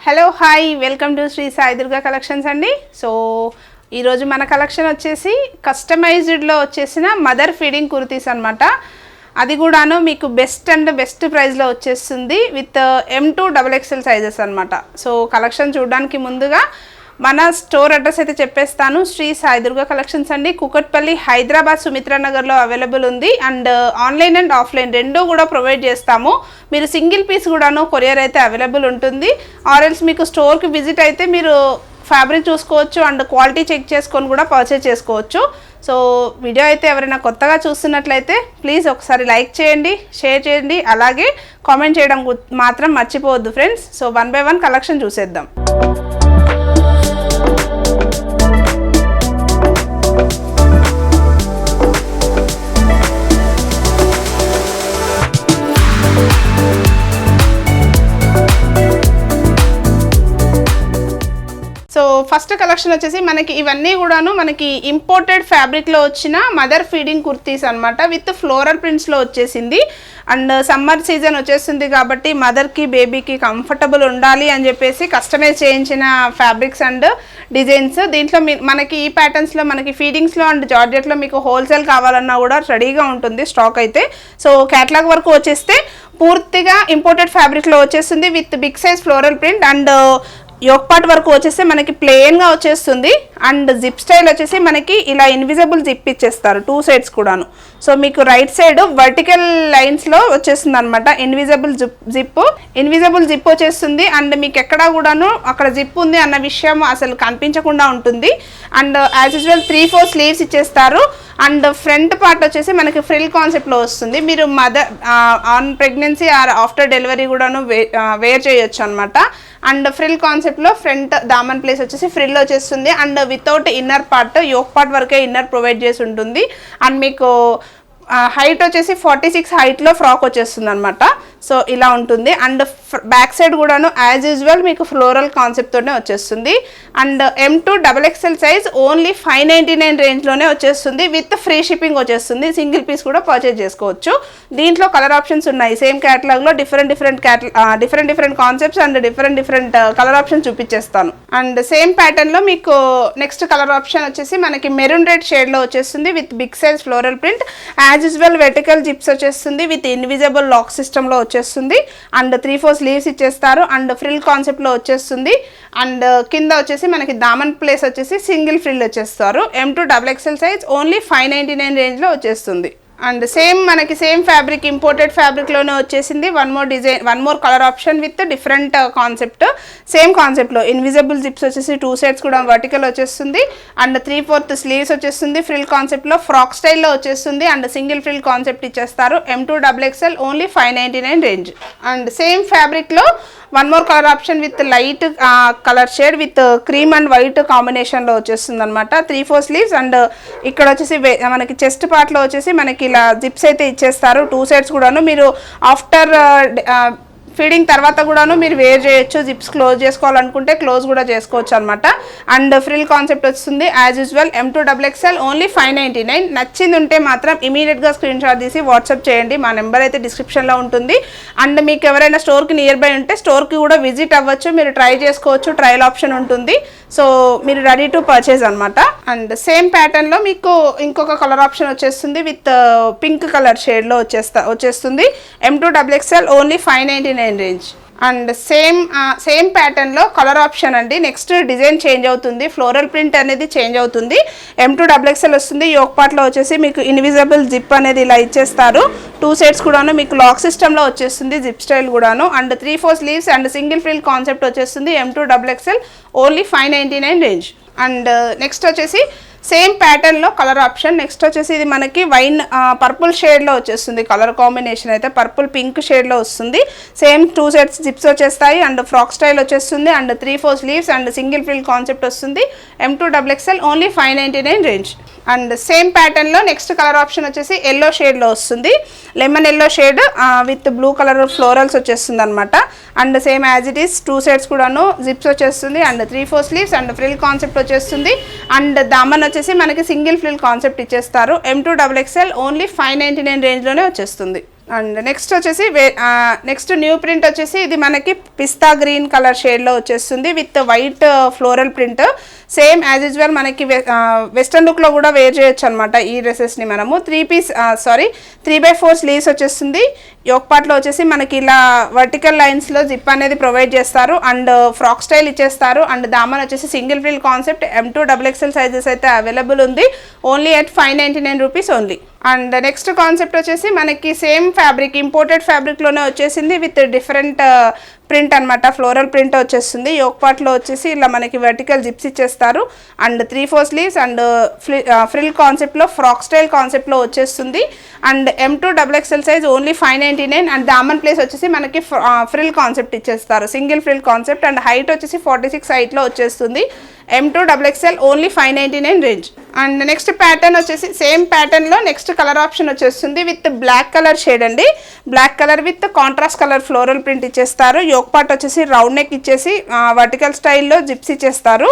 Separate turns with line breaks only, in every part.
Hello hi welcome to Sri Sai Durga collections అండి. So ఈరోజు మన కలెక్షన్ వచ్చేసి కస్టమైజ్డ్లో వచ్చేసిన మదర్ ఫీడింగ్ కుర్తీస్ అనమాట. అది కూడాను మీకు బెస్ట్ ప్రైస్లో వచ్చేస్తుంది విత్ M2 XXL సైజెస్ అనమాట. సో కలెక్షన్ చూడడానికి ముందుగా మన స్టోర్ అడ్రస్ అయితే చెప్పేస్తాను. శ్రీ సాయి దుర్గా కలెక్షన్స్ అండి, కుకట్పల్లి, హైదరాబాద్, సుమిత్రా నగర్లో అవైలబుల్ ఉంది. అండ్ ఆన్లైన్ అండ్ ఆఫ్లైన్ రెండూ కూడా ప్రొవైడ్ చేస్తాము. మీరు సింగిల్ పీస్ కూడాను కొరియర్ అయితే అవైలబుల్ ఉంటుంది. ఆర్ఎల్స్ మీకు స్టోర్కి విజిట్ అయితే మీరు ఫ్యాబ్రిక్ చూసుకోవచ్చు అండ్ క్వాలిటీ చెక్ చేసుకొని కూడా పర్చేజ్ చేసుకోవచ్చు. సో వీడియో అయితే ఎవరైనా కొత్తగా చూస్తున్నట్లయితే ప్లీజ్ ఒకసారి లైక్ చేయండి, షేర్ చేయండి, అలాగే కామెంట్ చేయడం మాత్రం మర్చిపోవద్దు ఫ్రెండ్స్. సో 1 by 1 కలెక్షన్ చూసేద్దాం. సో ఫస్ట్ కలెక్షన్ వచ్చేసి మనకి ఇవన్నీ కూడాను మనకి ఇంపోర్టెడ్ ఫ్యాబ్రిక్లో వచ్చిన మదర్ ఫీడింగ్ కుర్తీస్ అనమాట. విత్ ఫ్లోరల్ ప్రింట్స్లో వచ్చేసింది. అండ్ సమ్మర్ సీజన్ వచ్చేస్తుంది కాబట్టి మదర్కి బేబీకి కంఫర్టబుల్ ఉండాలి అని చెప్పేసి కస్టమైజ్ చేయించిన ఫ్యాబ్రిక్స్ అండ్ డిజైన్స్. దీంట్లో మనకి ఈ ప్యాటర్న్స్లో మనకి ఫీడింగ్స్లో అండ్ జార్జెట్లో మీకు హోల్సేల్ కావాలన్నా కూడా రెడీగా ఉంటుంది స్టాక్ అయితే. సో క్యాటలాగ్ వరకు వచ్చేస్తే పూర్తిగా ఇంపోర్టెడ్ ఫ్యాబ్రిక్లో వచ్చేస్తుంది with big size floral print. And yoke part వరకు వచ్చేసి మనకి ప్లెయిన్గా వచ్చేస్తుంది. అండ్ జిప్ స్టైల్ వచ్చేసి మనకి ఇలా ఇన్విజిబుల్ జిప్ ఇచ్చేస్తారు 2 సైడ్స్ కూడాను. సో మీకు రైట్ సైడ్ వర్టికల్ లైన్స్లో వచ్చేస్తుంది అనమాట ఇన్విజిబుల్ జిప్ వచ్చేస్తుంది. అండ్ మీకు ఎక్కడా కూడాను అక్కడ జిప్ ఉంది అన్న విషయం అసలు కనిపించకుండా ఉంటుంది. అండ్ యాజ్ యూజువల్ 3/4 స్లీవ్స్ ఇచ్చేస్తారు. అండ్ ఫ్రంట్ పార్ట్ వచ్చేసి మనకి ఫ్రిల్ కాన్సెప్ట్లో వస్తుంది. మీరు mother on pregnancy or after delivery కూడాను వేర్ చేయొచ్చు అనమాట. అండ్ ఫ్రిల్ కాన్సెప్ట్లో ఫ్రంట్ దామన్ ప్లేస్ వచ్చేసి ఫ్రిల్ వచ్చేస్తుంది. And without inner part, yoke part వరకే ఇన్నర్ ప్రొవైడ్ చేసి ఉంటుంది. అండ్ మీకు హైట్ వచ్చేసి 46 హైట్లో ఫ్రాక్ వచ్చేస్తుంది అనమాట. సో ఇలా ఉంటుంది. అండ్ బ్యాక్ సైడ్ కూడాను యాజ్ యూజువల్ మీకు ఫ్లోరల్ కాన్సెప్ట్తోనే వచ్చేస్తుంది. And M2 XXL size only 599 రేంజ్లోనే వచ్చేస్తుంది విత్ ఫ్రీ షిప్పింగ్ వచ్చేస్తుంది. సింగిల్ పీస్ కూడా పర్చేజ్ చేసుకోవచ్చు. దీంట్లో కలర్ ఆప్షన్స్ ఉన్నాయి. సేమ్ క్యాటలాగ్లో different concepts and different colour options చూపించేస్తాను. అండ్ సేమ్ ప్యాటర్న్లో మీకు నెక్స్ట్ కలర్ ఆప్షన్ వచ్చేసి మనకి మెరూన్ రెడ్ షేడ్లో వచ్చేస్తుంది with big size floral print. As usual vertical zips వచ్చేస్తుంది విత్ ఇన్విజిబుల్ లాక్ సిస్టంలో వచ్చేస్తుంది. అండ్ 3/4 స్లీవ్స్ ఇచ్చేస్తారు. అండ్ ఫ్రిల్ కాన్సెప్ట్లో వచ్చేస్తుంది. అండ్ కింద వచ్చేసి మనకి దామన్ ప్లేస్ వచ్చేసి సింగిల్ ఫ్రిల్ వచ్చేస్తారు. M2 XXL సైజ్ ఓన్లీ 599 రేంజ్లో వచ్చేస్తుంది. అండ్ మనకి సేమ్ ఫ్యాబ్రిక్ ఇంపోర్టెడ్ ఫ్యాబ్రిక్లోనే వచ్చేసింది. One more colour option with different concept. Same కాన్సెప్ట్లో ఇన్విజిబుల్ జిప్స్ వచ్చేసి 2 సైడ్స్ కూడా వర్టికల్ వచ్చేస్తుంది. అండ్ 3/4 స్లీవ్స్ వచ్చేస్తుంది. ఫ్రిల్ కాన్సెప్ట్లో ఫ్రాక్ స్టైల్లో వచ్చేస్తుంది. అండ్ సింగిల్ ఫ్రిల్ కాన్సెప్ట్ ఇచ్చేస్తారు. M2 XXL only 599 range. And same ఫ్యాబ్రిక్లో one more colour option with light colour shade with cream and white కాంబినేషన్లో వచ్చేస్తుంది అనమాట. 3/4 స్లీవ్స్. అండ్ ఇక్కడ వచ్చేసి మనకి చెస్ట్ పార్ట్లో వచ్చేసి మనకి ఇలా జిప్స్ అయితే ఇచ్చేస్తారు 2 సైడ్స్ కూడాను. మీరు ఆఫ్టర్ ఫీడింగ్ తర్వాత కూడాను మీరు వేర్ చేయొచ్చు. జిప్స్ క్లోజ్ చేసుకోవాలనుకుంటే క్లోజ్ కూడా చేసుకోవచ్చు అనమాట. అండ్ ఫ్రిల్ కాన్సెప్ట్ వస్తుంది as usual. M2 XXL only 599. నచ్చింది ఉంటే మాత్రం ఇమీడియట్గా స్క్రీన్ షాట్ తీసి వాట్సాప్ చేయండి. మా నెంబర్ అయితే డిస్క్రిప్షన్లో ఉంటుంది. అండ్ మీకు ఎవరైనా స్టోర్కి నియర్ బై ఉంటే స్టోర్కి కూడా విజిట్ అవ్వచ్చు. మీరు ట్రై చేసుకోవచ్చు. ట్రయల్ ఆప్షన్ ఉంటుంది. సో మీరు రెడీ టు పర్చేజ్ అనమాట. అండ్ సేమ్ ప్యాటర్న్లో మీకు ఇంకొక కలర్ ఆప్షన్ వచ్చేస్తుంది విత్ పింక్ కలర్ షేడ్లో వచ్చేస్తుంది. M2 XXL only 599 range. And same ప్యాటర్న్లో కలర్ ఆప్షన్ అండి. నెక్స్ట్ డిజైన్ చేంజ్ అవుతుంది. ఫ్లోరల్ ప్రింట్ అనేది చేంజ్ అవుతుంది. M2 XXL వస్తుంది. యోక్ పార్ట్లో వచ్చేసి మీకు ఇన్విజిబుల్ జిప్ అనేది ఇలా ఇచ్చేస్తారు. 2 సైడ్స్ కూడాను మీకు లాక్ సిస్టంలో వచ్చేస్తుంది జిప్ స్టైల్ కూడాను. And 3/4 sleeves and single frill concept వచ్చేస్తుంది. M2 XXL only 599 range. And next వచ్చేసి సేమ్ ప్యాటర్న్లో కలర్ ఆప్షన్. నెక్స్ట్ వచ్చేసి ఇది మనకి వైన్ పర్పుల్ షేడ్లో వచ్చేస్తుంది. కలర్ కాంబినేషన్ అయితే పర్పుల్ పింక్ షేడ్లో వస్తుంది. సేమ్ 2 సెట్స్ జిప్స్ వచ్చేస్తాయి. అండ్ ఫ్రాక్ స్టైల్ వచ్చేస్తుంది. And 3/4 sleeves and single frill concept వస్తుంది. M2 XXL only 599 range. And same ప్యాటర్న్లో నెక్స్ట్ కలర్ ఆప్షన్ వచ్చేసి ఎల్లో షేడ్లో వస్తుంది. Lemon yellow shade with blue colour florals వచ్చేస్తుంది అనమాట. And same as it is 2 sets కూడాను zips వచ్చేస్తుంది. And 3/4 sleeves and frill concept వచ్చేస్తుంది. అండ్ దామన్ వచ్చేసి మనకి సింగిల్ ఫ్రిల్ కాన్సెప్ట్ ఇచ్చేస్తారు. M2 XXL ఓన్లీ 599 రేంజ్లోనే వచ్చేస్తుంది. అండ్ నెక్స్ట్ వచ్చేసి నెక్స్ట్ న్యూ ప్రింట్ వచ్చేసి ఇది మనకి పిస్తా గ్రీన్ కలర్ షేడ్లో వచ్చేస్తుంది with white floral print. Same as usual మనకి వెస్టర్న్ లుక్లో కూడా వేర్ చేయొచ్చు అనమాట ఈ డ్రెస్సెస్ని మనము. 3/4 స్లీవ్స్ వచ్చేస్తుంది. యోక్ పార్ట్లో వచ్చేసి మనకి ఇలా వర్టికల్ లైన్స్లో జిప్ అనేది ప్రొవైడ్ చేస్తారు అండ్ ఫ్రాక్ స్టైల్ ఇచ్చేస్తారు. అండ్ దామన్ వచ్చేసి single frill concept. M2 XXL sizes అయితే అవైలబుల్ ఉంది. Only at 599 rupees only. And next concept వచ్చేసి మనకి సేమ్ ఫ్యాబ్రిక్ ఇంపోర్టెడ్ ఫ్యాబ్రిక్లోనే వచ్చేసింది విత్ డిఫరెంట్ ప్రింట్ అనమాట. ఫ్లోరల్ ప్రింట్ వచ్చేస్తుంది. యోక్ పార్ట్లో వచ్చేసి ఇలా మనకి వర్టికల్ జిప్స్ ఇచ్చేస్తారు అండ్ 3/4 స్లీవ్స్ అండ్ ఫ్రిల్ కాన్సెప్ట్లో ఫ్రాక్ స్టైల్ కాన్సెప్ట్లో వచ్చేస్తుంది. And M2 XXL size only 599 and దామన్ ప్లేస్ వచ్చేసి మనకి ఫ్రిల్ కాన్సెప్ట్ ఇచ్చేస్తారు. Single frill concept and height వచ్చేసి 46 హైట్లో వచ్చేస్తుంది. M2 XXL only 599 range. And next pattern వచ్చేసి సేమ్ ప్యాటర్న్లో నెక్స్ట్ కలర్ ఆప్షన్ వచ్చేస్తుంది విత్ బ్లాక్ కలర్ షేడ్ అండి. Black colour with contrast colour floral print ఇచ్చేస్తారు. యోక్ పార్ట్ వచ్చేసి రౌండ్ నెక్ ఇచ్చేసి వర్టికల్ స్టైల్లో జిప్స్ ఇచ్చేస్తారు.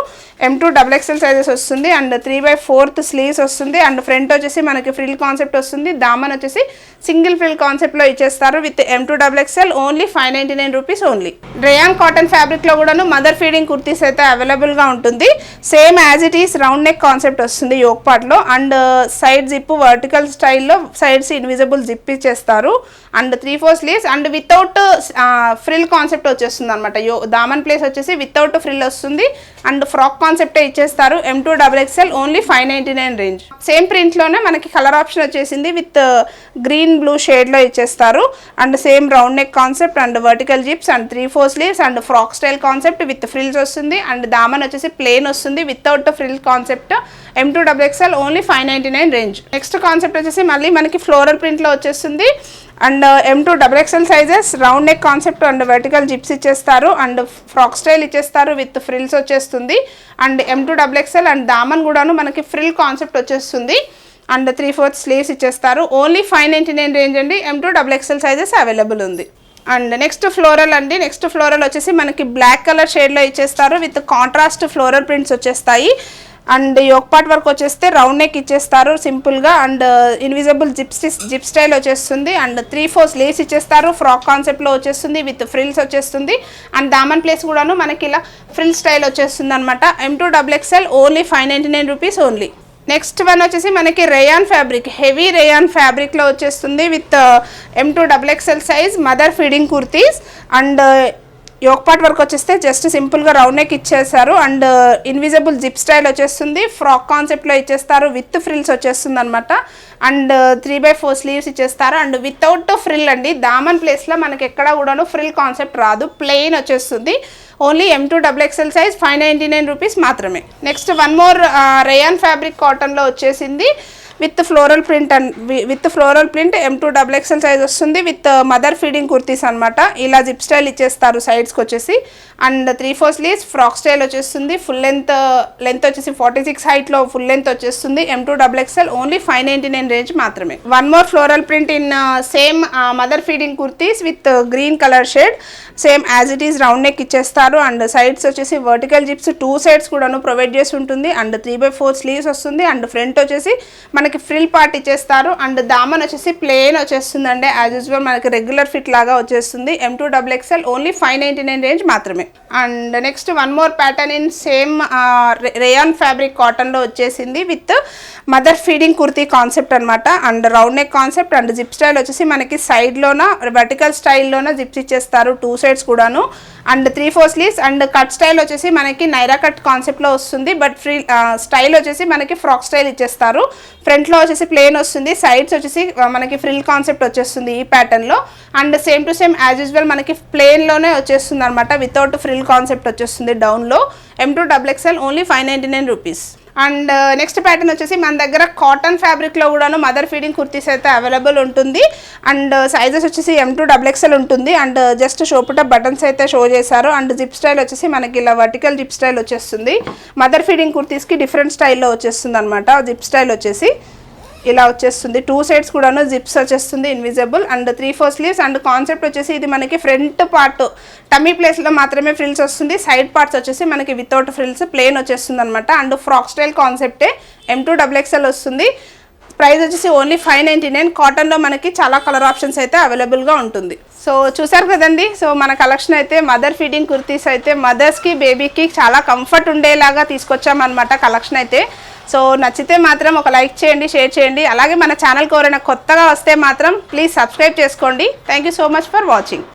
M2 XXL సైజెస్ వస్తుంది అండ్ 3/4 స్లీవ్స్ వస్తుంది అండ్ ఫ్రంట్ వచ్చేసి మనకి ఫ్రిల్ కాన్సెప్ట్ వస్తుంది. దామన్ వచ్చేసి సింగిల్ ఫ్రిల్ కాన్సెప్ట్లో ఇచ్చేస్తారు with M2 XXL only 599 rupees only. Rayon cotton ఫ్యాబ్రిక్లో కూడాను మదర్ ఫీడింగ్ కుర్తీస్ అయితే అవైలబుల్గా ఉంటుంది. Same as it is round neck concept వస్తుంది యోక్ పార్ట్లో అండ్ సైడ్ జిప్ వర్టికల్ స్టైల్లో సైడ్స్ ఇన్విజిబుల్ జిప్ ఇచ్చేస్తారు and 3/4 sleeves and without frill concept వచ్చేస్తుంది అనమాట. దామన్ ప్లేస్ వచ్చేసి వితౌట్ ఫ్రిల్ వస్తుంది అండ్ ఫ్రాక్ కాన్సెప్టే ఇచ్చేస్తారు. M2 XXL only 599 range. Same ప్రింట్లోనే మనకి కలర్ ఆప్షన్ వచ్చేసింది విత్ గ్రీన్ బ్లూ షేడ్లో ఇచ్చేస్తారు and same round neck concept and vertical zips and 3/4 sleeves and frock style concept with frills వస్తుంది అండ్ దామన్ వచ్చేసి ప్లేన్ వస్తుంది without frill concept. M2 XXL only 599 range. Next concept వచ్చేసి మళ్ళీ మనకి ఫ్లోరల్ ప్రింట్లో వచ్చేస్తుంది and M2 XXL sizes round neck concept and vertical zips ఇచ్చేస్తారు అండ్ ఫ్రాక్ స్టైల్ ఇచ్చేస్తారు విత్ ఫ్రిల్స్ వచ్చేస్తుంది and M2 XXL and Daman కూడాను మనకి ఫ్రిల్ కాన్సెప్ట్ వచ్చేస్తుంది అండ్ 3/4 స్లీవ్స్ ఇచ్చేస్తారు. ఓన్లీ 599 రేంజ్ అండి. M2 XXL సైజెస్ అవైలబుల్ ఉంది. అండ్ నెక్స్ట్ ఫ్లోరల్ అండి. నెక్స్ట్ ఫ్లోరల్ వచ్చేసి మనకి బ్లాక్ కలర్ షేడ్లో ఇచ్చేస్తారు విత్ కాంట్రాస్ట్ ఫ్లోరల్ ప్రింట్స్ వచ్చేస్తాయి అండ్ యోక్ పార్ట్ వర్క్ వచ్చేస్తే రౌండ్ నెక్ ఇచ్చేస్తారు సింపుల్గా అండ్ ఇన్విజిబుల్ జిప్ స్టైల్ వచ్చేస్తుంది అండ్ 3/4 స్లీవ్స్ ఇచ్చేస్తారు. ఫ్రాక్ కాన్సెప్ట్లో వచ్చేస్తుంది విత్ ఫ్రిల్స్ వచ్చేస్తుంది అండ్ దామన్ ప్లేస్ కూడాను మనకి ఇలా ఫ్రిల్ స్టైల్ వచ్చేస్తుంది అనమాట. M2 XXL only 599 rupees only. Next one వచ్చేసి మనకి రేయాన్ ఫ్యాబ్రిక్ హెవీ రేయాన్ ఫ్యాబ్రిక్లో వచ్చేస్తుంది with M2 XXL size mother feeding kurtis and yoke part work వచ్చేస్తే జస్ట్ సింపుల్గా రౌండ్ నెక్ ఇచ్చేస్తారు అండ్ ఇన్విజిబుల్ జిప్ స్టైల్ వచ్చేస్తుంది. ఫ్రాక్ కాన్సెప్ట్లో ఇచ్చేస్తారు విత్ ఫ్రిల్స్ వచ్చేస్తుంది అనమాట అండ్ 3/4 స్లీవ్స్ ఇచ్చేస్తారు అండ్ వితౌట్ ఫ్రిల్ అండి. దామన్ ప్లేస్లో మనకి ఎక్కడ కూడాను ఫ్రిల్ కాన్సెప్ట్ రాదు, ప్లెయిన్ వచ్చేస్తుంది. Only M2 XXL size 599 rupees మాత్రమే. Next one more rayon fabric కాటన్లో వచ్చేసింది with floral print and with floral print M2 XXL size వస్తుంది విత్ మదర్ ఫీడింగ్ కుర్తీస్ అనమాట. ఇలా జిప్ స్టైల్ ఇచ్చేస్తారు సైడ్స్కి వచ్చేసి అండ్ 3/4 స్లీవ్స్ ఫ్రాక్ స్టైల్ వచ్చేస్తుంది. ఫుల్ లెంత్ వచ్చేసి 46 హైట్లో ఫుల్ లెంత్ వచ్చేస్తుంది. M2 XXL ఓన్లీ 599 రేంజ్ మాత్రమే. One more floral print in same mother feeding kurtis with green colour shade. Same as it is round neck ఇచ్చేస్తారు and sides వచ్చేసి vertical zips 2 sides కూడాను provide చేసి ఉంటుంది and 3/4 sleeves వస్తుంది and front వచ్చేసి మనకి frill part ఇచ్చేస్తారు అండ్ దామన్ వచ్చేసి ప్లెయిన్ వచ్చేస్తుందండి. యాజ్ యూజువల్ మనకి రెగ్యులర్ ఫిట్ లాగా వచ్చేస్తుంది. M2 XXL ఓన్లీ 599 రేంజ్ మాత్రమే. And next one more pattern in same rayon fabric కాటన్లో వచ్చేసింది with mother feeding kurti concept అనమాట and round neck concept and zip style వచ్చేసి మనకి సైడ్లోన వర్టికల్ స్టైల్లోన జిప్స్ ఇచ్చేస్తారు 2 సైడ్స్ కూడాను and 3/4 sleeves and cut style వచ్చేసి మనకి నైరా కట్ కాన్సెప్ట్లో వస్తుంది బట్ ఫ్రీ స్టైల్ వచ్చేసి మనకి ఫ్రాక్ స్టైల్ ఇచ్చేస్తారు. ఫ్రంట్లో వచ్చేసి ప్లేన్ వస్తుంది, సైడ్స్ వచ్చేసి మనకి ఫ్రిల్ కాన్సెప్ట్ వచ్చేస్తుంది ఈ ప్యాటర్న్లో and same to same as usual మనకి ప్లేన్లోనే వచ్చేస్తుంది అనమాట. వితౌట్ ఫ్రిల్ కాన్సెప్ట్ వచ్చేస్తుంది డౌన్లో. M2 XXL only 599 rupees. And next pattern వచ్చేసి మన దగ్గర కాటన్ ఫ్యాబ్రిక్లో కూడాను మదర్ ఫీడింగ్ కుర్తీస్ అయితే అవైలబుల్ ఉంటుంది అండ్ సైజెస్ వచ్చేసి M2 XXL ఉంటుంది అండ్ జస్ట్ షోపుట బటన్స్ అయితే షో చేశారు అండ్ జిప్ స్టైల్ వచ్చేసి మనకి ఇలా వర్టికల్ జిప్ స్టైల్ వచ్చేస్తుంది. మదర్ ఫీడింగ్ కుర్తీస్కి డిఫరెంట్ స్టైల్లో వచ్చేస్తుంది అనమాట. జిప్ స్టైల్ వచ్చేసి ఇలా వచ్చేస్తుంది, 2 సైడ్స్ కూడాను జిప్స్ వచ్చేస్తుంది invisible and 3/4 sleeves and concept వచ్చేసి ఇది మనకి ఫ్రంట్ పార్ట్ టమ్మీ ప్లేస్లో మాత్రమే ఫ్రిల్స్ వస్తుంది. సైడ్ పార్ట్స్ వచ్చేసి మనకి వితౌట్ ఫ్రిల్స్ ప్లేన్ వచ్చేస్తుంది అనమాట అండ్ ఫ్రాక్ స్టైల్ కాన్సెప్టే M2 XXL వస్తుంది. ప్రైస్ వచ్చేసి ఓన్లీ 599. కాటన్లో మనకి చాలా కలర్ ఆప్షన్స్ అయితే అవైలబుల్గా ఉంటుంది. సో చూసారు కదండి. సో మన కలెక్షన్ అయితే మదర్ ఫీడింగ్ కుర్తీస్ అయితే మదర్స్కి బేబీకి చాలా కంఫర్ట్ ఉండేలాగా తీసుకొచ్చామన్నమాట కలెక్షన్ అయితే. సో నచ్చితే మాత్రం ఒక లైక్ చేయండి, షేర్ చేయండి. అలాగే మన ఛానల్కి ఎవరైనా కొత్తగా వస్తే మాత్రం ప్లీజ్ సబ్స్క్రైబ్ చేసుకోండి. Thank you so much for watching.